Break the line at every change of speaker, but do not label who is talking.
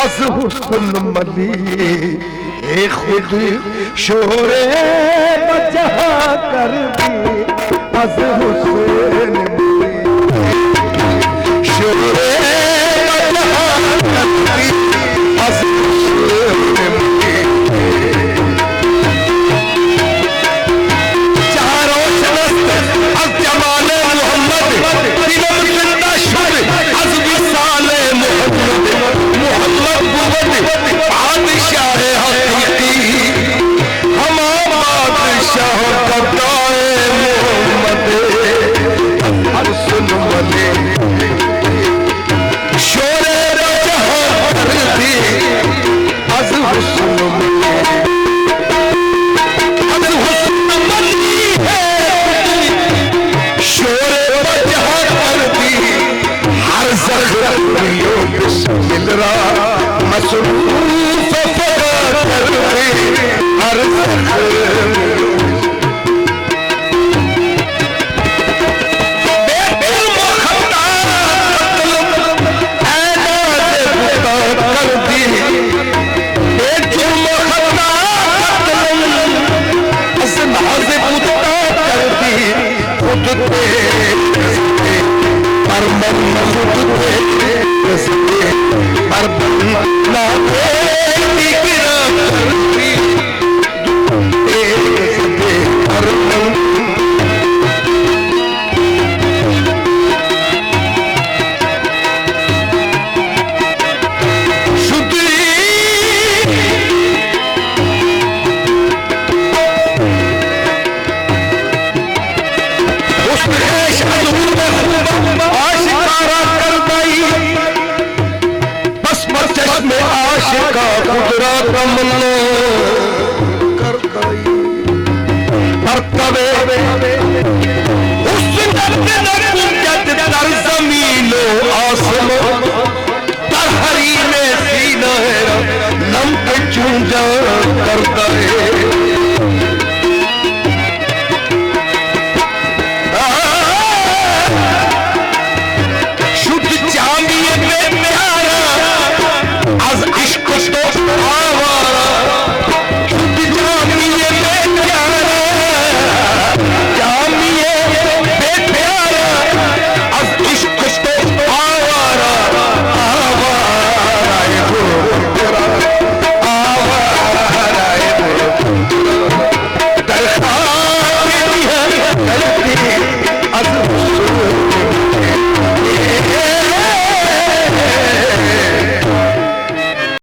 अज हुस्न मली ए खुद शोरे बचा कर दी अज हुस्न मली शोरे बचा कर दी अज हुस्न मली चारों शनस्त अज जमाले मोहम्मद दिलों जिंदा शुद अज विसाले मोहम्मद मोहम्मद बादशाह हकीकी हम बादशाह कदाए मोहम्मद हर सुन मले शोरे जहां कर दी अज हुस्न मले अज हुस्न मली है शोरे जहां कर दी हर जख्म बिस्मिल्लाह मसरूफ कर दे हर पर